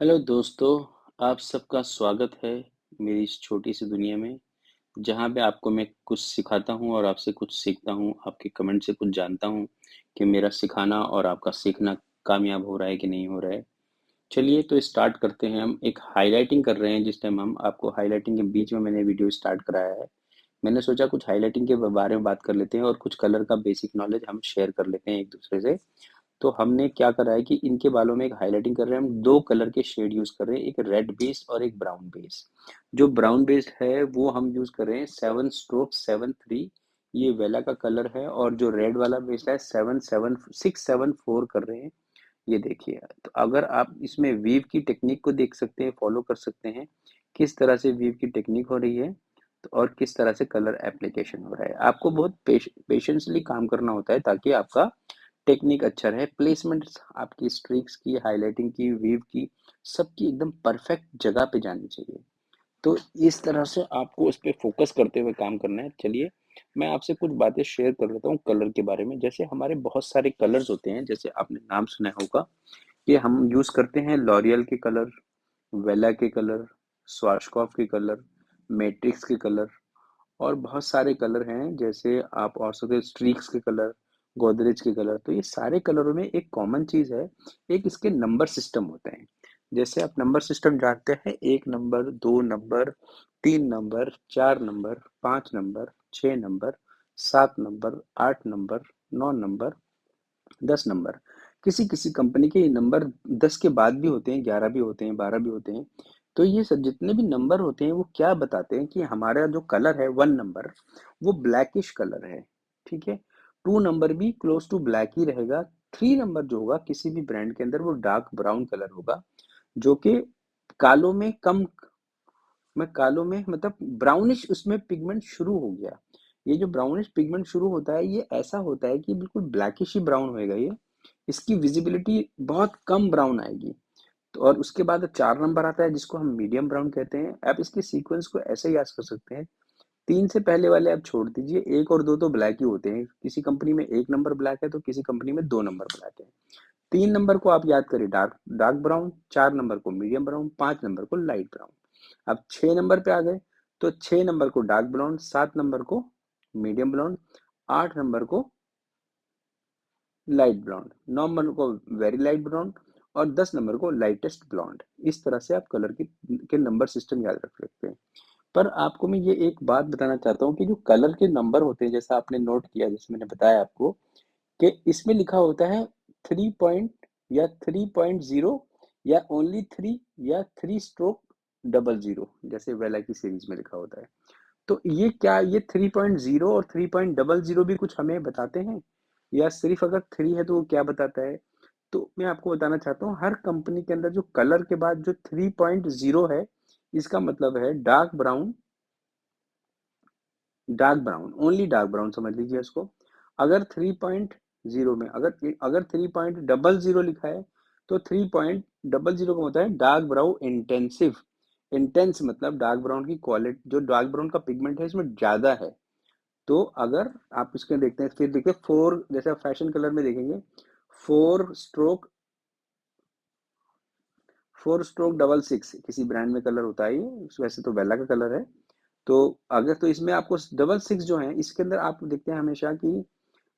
Hello दोस्तों, आप सबका स्वागत है मेरी इस छोटी सी दुनिया में, जहाँ पे आपको मैं कुछ सिखाता हूँ और आपसे कुछ सीखता हूँ, आपके कमेंट से कुछ जानता हूँ कि मेरा सिखाना और आपका सीखना कामयाब हो रहा है कि नहीं हो रहा है। चलिए तो स्टार्ट करते हैं। हम एक हाइलाइटिंग कर रहे हैं। जिस टाइम हम आपको हाइलाइटिंग के बीच में मैंने वीडियो स्टार्ट कराया है, मैंने सोचा कुछ हाइलाइटिंग के बारे में बात कर लेते हैं और कुछ कलर का बेसिक नॉलेज हम शेयर कर लेते हैं एक दूसरे से। तो हमने क्या करा है कि इनके बालों में एक हाइलाइटिंग कर रहे हैं। हम दो कलर के शेड यूज कर रहे हैं, एक रेड बेस और एक ब्राउन बेस। जो ब्राउन बेस है वो हम यूज कर रहे हैं 7/7 3। ये वेला का कलर है। और जो रेड वाला बेस है 7/7 6/7 4 कर रहे हैं। ये देखिए, तो अगर आप इसमें वीव की टेक्निक को देख सकते हैं, फॉलो कर सकते हैं किस तरह से वीव की टेक्निक हो रही है, तो और किस तरह से कलर एप्लीकेशन हो रहा है। आपको बहुत पेशेंसली काम करना होता है ताकि आपका टेक्निक अच्छा रहे। प्लेसमेंट आपकी स्ट्रीक्स की, हाइलाइटिंग की, वीव की, सबकी एकदम परफेक्ट जगह पे जानी चाहिए। तो इस तरह से आपको उस पर फोकस करते हुए काम करना है। चलिए मैं आपसे कुछ बातें शेयर कर लेता हूँ कलर के बारे में। जैसे हमारे बहुत सारे कलर्स होते हैं, जैसे आपने नाम सुना होगा कि हम यूज करते हैं लॉरियल के कलर, वेला के कलर, स्वाशकॉफ के कलर, मैट्रिक्स के कलर, और बहुत सारे कलर हैं। जैसे आप और सकते स्ट्रीक्स के कलर, गोदरेज के कलर। तो ये सारे कलरों में एक कॉमन चीज है, एक इसके नंबर सिस्टम होते हैं। जैसे आप नंबर सिस्टम जानते हैं, 1 number, 2 number, 3 number, 4 number, 5 number, 6 number, 7 number, 8 number, 9 number, 10 number. किसी किसी कंपनी के ये नंबर 10 के बाद भी होते हैं, 11 भी होते हैं, 12 भी होते हैं। तो ये सब जितने भी नंबर होते हैं वो क्या बताते हैं कि हमारा जो कलर है 1 नंबर वो ब्लैकिश कलर है। ठीक है। 2 नंबर भी क्लोज टू ब्लैक ही रहेगा। 3 नंबर जो होगा किसी भी ब्रांड के अंदर वो डार्क ब्राउन कलर होगा, जो कि कालों में कम, में कालों में मतलब ब्राउनिश उसमें पिगमेंट शुरू हो गया। ये जो ब्राउनिश पिगमेंट शुरू होता है ये ऐसा होता है कि बिल्कुल ब्लैकिश ही ब्राउन होएगा ये। इसकी विजिबिलिटी बहुत कम ब्राउन आएगी। तो और उसके बाद 4 नंबर आता है जिसको हम मीडियम ब्राउन कहते हैं। आप इसके सीक्वेंस को ऐसे याद कर सकते हैं। 3 से पहले वाले आप छोड़ दीजिए, 1 और 2 तो ब्लैक ही होते हैं। किसी कंपनी में 1 नंबर ब्लैक है तो किसी कंपनी में 2 नंबर ब्लैक है। 3 नंबर को आप याद करिए डार्क डार्क ब्राउन, 4 नंबर को मीडियम ब्राउन, 5 नंबर को लाइट ब्राउन। अब 6 नंबर पे आ गए, तो 6 नंबर को डार्क ब्राउन, 7 नंबर को मीडियम ब्राउन, 8 नंबर को लाइट ब्राउन, 9 नंबर को वेरी लाइट ब्राउन, और 10 नंबर को लाइटेस्ट ब्लॉन्ड। इस तरह से आप कलर के नंबर सिस्टम याद रख सकते हैं। पर आपको मैं ये एक बात बताना चाहता हूँ कि जो कलर के नंबर होते हैं, जैसा आपने नोट किया, जैसे मैंने बताया आपको कि इसमें लिखा होता है 3 पॉइंट या 3.0 या ओनली 3 या 3/00, जैसे वेला की सीरीज में लिखा होता है। तो ये क्या, ये 3.0 और 3.00 भी कुछ हमें बताते हैं, या सिर्फ अगर 3 है तो वो क्या बताता है? तो मैं आपको बताना चाहता हूँ, हर कंपनी के अंदर जो कलर के बाद जो 3.0 है, इसका मतलब है dark brown, dark brown, only dark brown समझ लीजिए इसको। अगर 3.0 में अगर अगर 3.00 लिखा है, तो 3.00 का होता है डार्क ब्राउन इंटेंसिव। इंटेंस मतलब डार्क ब्राउन की क्वालिटी, जो डार्क ब्राउन का पिगमेंट है इसमें ज्यादा है। तो अगर आप इसके देखते हैं, फिर देखिए 4, जैसे आप फैशन कलर में देखेंगे, 4/4 किसी ब्रांड में कलर होता है ये, वैसे तो बेला का कलर है। तो अगर तो इसमें आपको 6/6 जो है, इसके अंदर आप देखते हैं हमेशा कि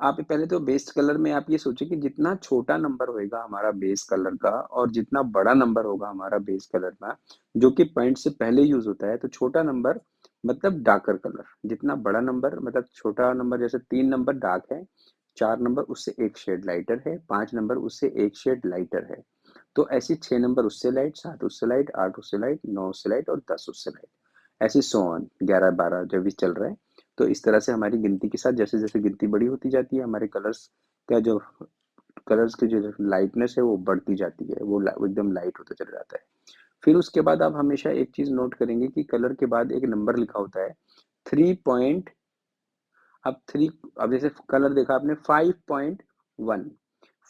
आप पहले तो बेस कलर में आप ये सोचिए कि जितना छोटा नंबर होएगा हमारा बेस कलर का और जितना बड़ा नंबर होगा हमारा बेस कलर का, जो कि पॉइंट से पहले यूज होता है, तो छोटा नंबर मतलब डार्कर कलर, जितना बड़ा नंबर मतलब छोटा नंबर, जैसे 3 नंबर डार्क है, 4 नंबर उससे एक शेड लाइटर है, 5 नंबर उससे एक शेड लाइटर है। तो ऐसे 6 नंबर उससे लाइट, 7 उससे लाइट, 8 उससे लाइट, 9 उससे लाइट और 10 उससे लाइट। ऐसे सो ऑन 11 12 जब भी चल रहा है। तो इस तरह से हमारी गिनती के साथ जैसे जैसे गिनती बड़ी होती जाती है, हमारे कलर्स का जो कलर्स की जो लाइटनेस है वो बढ़ती जाती है, वो एकदम लाइट होता चला जाता है। फिर उसके बाद आप हमेशा एक चीज नोट करेंगे कि कलर के बाद एक नंबर लिखा होता है 3 पॉइंट। अब 3, अब जैसे कलर देखा आपने 5.1।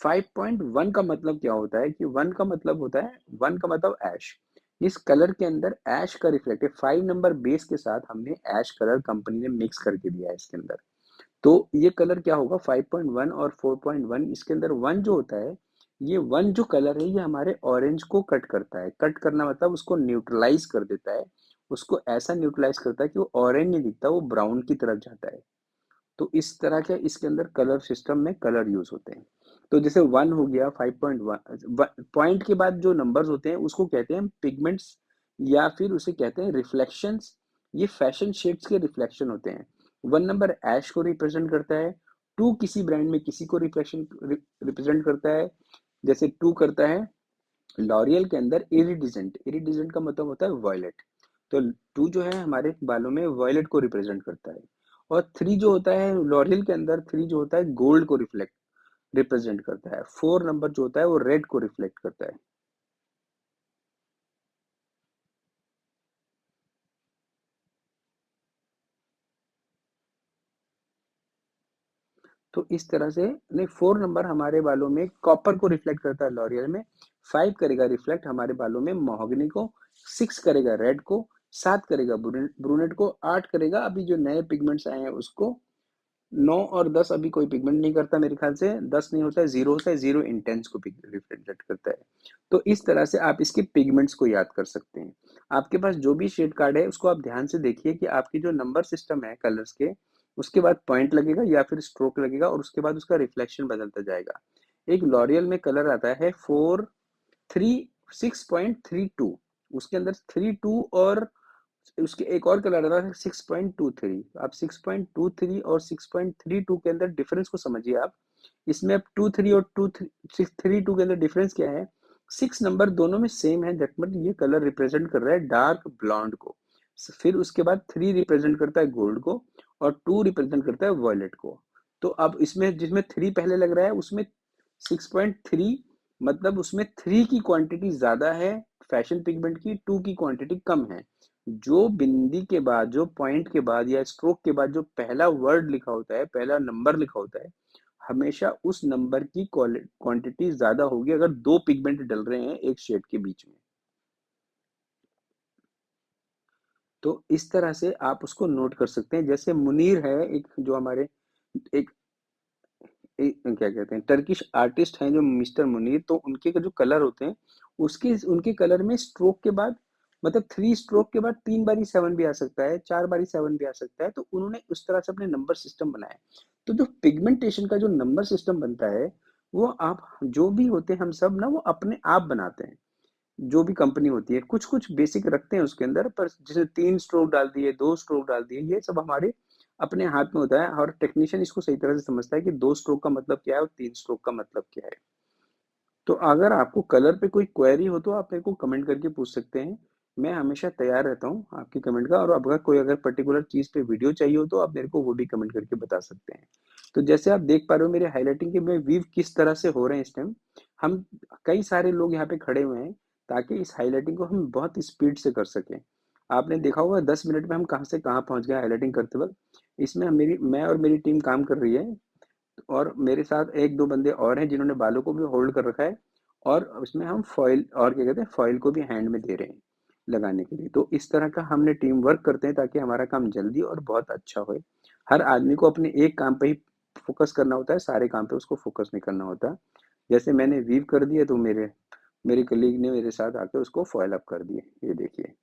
5.1 का मतलब क्या होता है कि 1 का मतलब होता है, 1 का मतलब ऐश। इस कलर के अंदर ऐश का रिफ्लेक्टिव 5 नंबर बेस के साथ हमने ऐश कलर कंपनी ने मिक्स करके दिया है इसके अंदर। तो ये कलर क्या होगा, 5.1 और 4.1, इसके अंदर 1 जो होता है ये 1 जो कलर है ये हमारे ऑरेंज को कट करता है। कट करना मतलब उसको न्यूट्रलाइज कर देता है। उसको ऐसा न्यूट्रलाइज करता है कि वो ऑरेंज नहीं दिखता, वो ब्राउन की तरफ जाता है। तो इस तरह के इसके अंदर कलर सिस्टम में कलर यूज होते हैं। तो जैसे 1 हो गया, 5.1 पॉइंट के बाद जो नंबर्स होते हैं उसको कहते हैं पिगमेंट्स, या फिर उसे कहते हैं रिफ्लेक्शंस। ये फैशन शेड्स के रिफ्लेक्शन होते हैं। 1 नंबर ऐश को रिप्रेजेंट करता है। 2 किसी ब्रांड में किसी को रिफ्लेक्शन रिप्रेजेंट करता है। जैसे 2 करता है लॉरियल के अंदर इरिडिजेंट। इरिडिजेंट का मतलब होता है वॉयलेट। तो 2 जो है हमारे बालों में वॉयलेट को रिप्रेजेंट करता है। और 3 जो होता है लॉरियल के अंदर, 3 जो होता है गोल्ड को रिप्रेजेंट करता है। 4 नंबर जो होता है वो रेड को रिफ्लेक्ट करता है। तो इस तरह से नहीं, 4 नंबर हमारे बालों में कॉपर को रिफ्लेक्ट करता है लॉरियल में। 5 करेगा रिफ्लेक्ट हमारे बालों में मोहगनी को। 6 करेगा रेड को। 7 करेगा ब्रूनेट को। 8 करेगा अभी जो नए पिगमेंट्स आए हैं उसको। 9 और 10 अभी कोई पिगमेंट नहीं करता मेरे ख्याल से। 10 नहीं होता है, 0 होता है। 0 इंटेंस को रिप्रेजेंट करता है। तो इस तरह से आप इसके पिगमेंट्स को याद कर सकते हैं। आपके पास जो भी शेड कार्ड है उसको आप ध्यान से देखिए कि आपकी जो नंबर सिस्टम है कलर्स के, उसके बाद पॉइंट लगेगा या फिर स्ट्रोक लगेगा और उसके बाद उसका रिफ्लेक्शन बदलता जाएगा। एक लॉरियल में कलर आता है 6.32। उसके अंदर 32 और उसके एक और कलर आता है 6.23। आप 6.23 और 6.32 के अंदर डिफरेंस को समझिए आप। इसमें अब 23 और 632 के अंदर डिफरेंस क्या है? 6 नंबर दोनों में सेम है, दैट मीन ये कलर रिप्रेजेंट कर रहा है डार्क ब्लॉन्ड को। फिर उसके बाद 3 रिप्रेजेंट करता है गोल्ड को और 2 रिप्रेजेंट करता है वॉयलेट को। तो अब इसमें जिसमें 3 पहले लग रहा है उसमें 6.3, मतलब उसमें 3 की क्वांटिटी ज्यादा है फैशन पिगमेंट की, 2 की क्वांटिटी कम है। जो बिंदी के बाद, जो पॉइंट के बाद या स्ट्रोक के बाद जो पहला वर्ड लिखा होता है, पहला नंबर लिखा होता है, हमेशा उस नंबर की क्वांटिटी ज्यादा होगी अगर 2 पिगमेंट डल रहे हैं एक शेड के बीच में। तो इस तरह से आप उसको नोट कर सकते हैं। जैसे मुनीर है एक, जो हमारे एक, क्या कहते हैं, टर्किश आर्टिस्ट हैं जो मिस्टर मुनीर, तो उनके जो कलर होते हैं उसके उनके कलर में स्ट्रोक के बाद, मतलब 3 स्ट्रोक के बाद 3 बारी 7 भी आ सकता है, 4 बारी 7 भी आ सकता है। तो उन्होंने उस तरह से अपने नंबर सिस्टम बनाया। तो जो पिगमेंटेशन का जो नंबर सिस्टम बनता है, वो आप जो भी होते हैं हम सब ना वो अपने आप बनाते हैं। जो भी कंपनी होती है कुछ कुछ बेसिक रखते हैं उसके अंदर, पर जैसे 3 स्ट्रोक डाल दिए, 2 स्ट्रोक डाल दिए, ये सब हमारे अपने हाथ में होता है। और टेक्नीशियन इसको सही तरह से समझता है कि 2 स्ट्रोक का मतलब क्या है और 3 स्ट्रोक का मतलब क्या है। तो अगर आपको कलर पे कोई क्वेरी हो तो आप मेरे को कमेंट करके पूछ सकते हैं। मैं हमेशा तैयार रहता हूँ आपकी कमेंट का। और अगर कोई अगर पर्टिकुलर चीज़ पे वीडियो चाहिए हो तो आप मेरे को वो भी कमेंट करके बता सकते हैं। तो जैसे आप देख पा रहे हो मेरे हाइलाइटिंग के में वीव किस तरह से हो रहे हैं इस टाइम। हम कई सारे लोग यहाँ पे खड़े हुए हैं ताकि इस हाइलाइटिंग को हम बहुत स्पीड से कर सकें। आपने देखा होगा 10 मिनट में हम कहाँ से कहाँ पहुँच गए हाइलाइटिंग करते वक्त। इसमें मेरी मैं और मेरी टीम काम कर रही है। और मेरे साथ एक दो बंदे और हैं जिन्होंने बालों को भी होल्ड कर रखा है। और उसमें हम फॉइल और क्या कहते हैं, फॉइल को भी हैंड में दे रहे हैं लगाने के लिए। तो इस तरह का हमने टीम वर्क करते हैं ताकि हमारा काम जल्दी और बहुत अच्छा हो। हर आदमी को अपने एक काम पे ही फोकस करना होता है, सारे काम पे उसको फोकस नहीं करना होता। जैसे मैंने वीव कर दिया तो मेरे मेरे कलीग ने मेरे साथ आके उसको फॉइल अप कर दिए। ये देखिए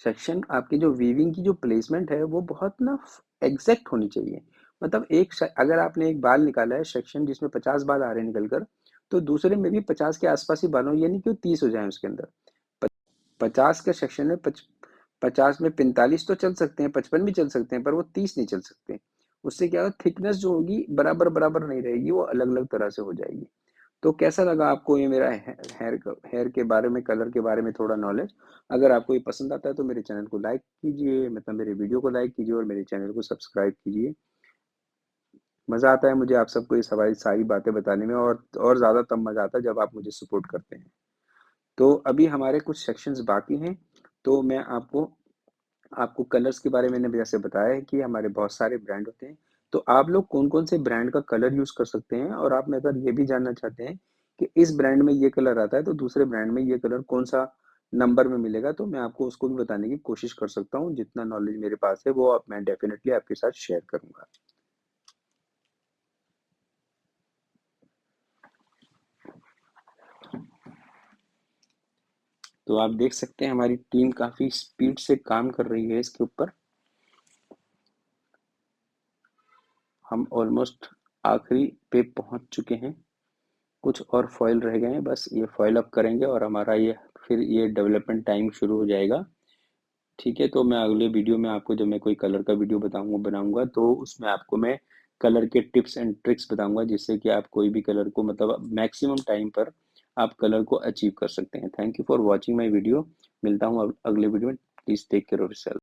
सेक्शन, आपकी जो वीविंग की जो प्लेसमेंट है वो बहुत ना एग्जैक्ट होनी चाहिए। मतलब अगर आपने एक बाल निकाला है सेक्शन जिसमें 50 बाल आ रहे हैं निकल कर, तो दूसरे में भी 50 के आसपास ही बाल हो, यानी कि 30 हो जाए उसके अंदर। 50 के सेक्शन में 50 में 45 तो चल सकते हैं, 55 भी चल सकते हैं, पर वो 30 नहीं चल सकते। उससे क्या होगा, थिकनेस जो होगी बराबर बराबर नहीं रहेगी, वो अलग अलग तरह से हो जाएगी। तो कैसा लगा आपको ये मेरा हेयर के बारे में, कलर के बारे में थोड़ा नॉलेज? अगर आपको ये पसंद आता है तो मेरे चैनल को लाइक कीजिए, मतलब मेरे वीडियो को लाइक कीजिए और मेरे चैनल को सब्सक्राइब कीजिए। मज़ा आता है मुझे आप सबको ये सारी सारी बातें बताने में, और ज़्यादा तब मज़ा आता है जब आप मुझे सपोर्ट करते हैं। तो अभी हमारे कुछ सेक्शंस बाकी हैं। तो मैं आपको आपको कलर्स के बारे में मैंने जैसे बताया है कि हमारे बहुत सारे ब्रांड होते हैं। तो आप लोग कौन-कौन से ब्रांड का कलर यूज़ कर सकते हैं, और आप अगर ये भी जानना चाहते हैं कि इस ब्रांड में ये कलर आता है तो दूसरे ब्रांड में ये कलर कौन-सा नंबर में मिलेगा, तो मैं आपको उसको भी बताने की कोशिश कर सकता हूँ। जितना नॉलेज मेरे पास है वो अब मैं डेफिनिटली आपके साथ शेयर करूँगा। तो आप देख सकते हैं हमारी टीम काफ़ी स्पीड से काम कर रही है इसके ऊपर। हम ऑलमोस्ट आखिरी पे पहुंच चुके हैं, कुछ और फॉइल रह गए हैं, बस ये फॉइल अप करेंगे और हमारा ये फिर ये डेवलपमेंट टाइम शुरू हो जाएगा। ठीक है, तो मैं अगले वीडियो में आपको जब मैं कोई कलर का वीडियो बनाऊंगा तो उसमें आपको मैं कलर के टिप्स एंड ट्रिक्स बताऊंगा, जिससे कि आप कोई भी कलर को मतलब मैक्सिमम टाइम पर आप कलर को अचीव कर सकते हैं। Thank you for watching my video. मिलता हूँ अगले वीडियो में। Please take care of yourself.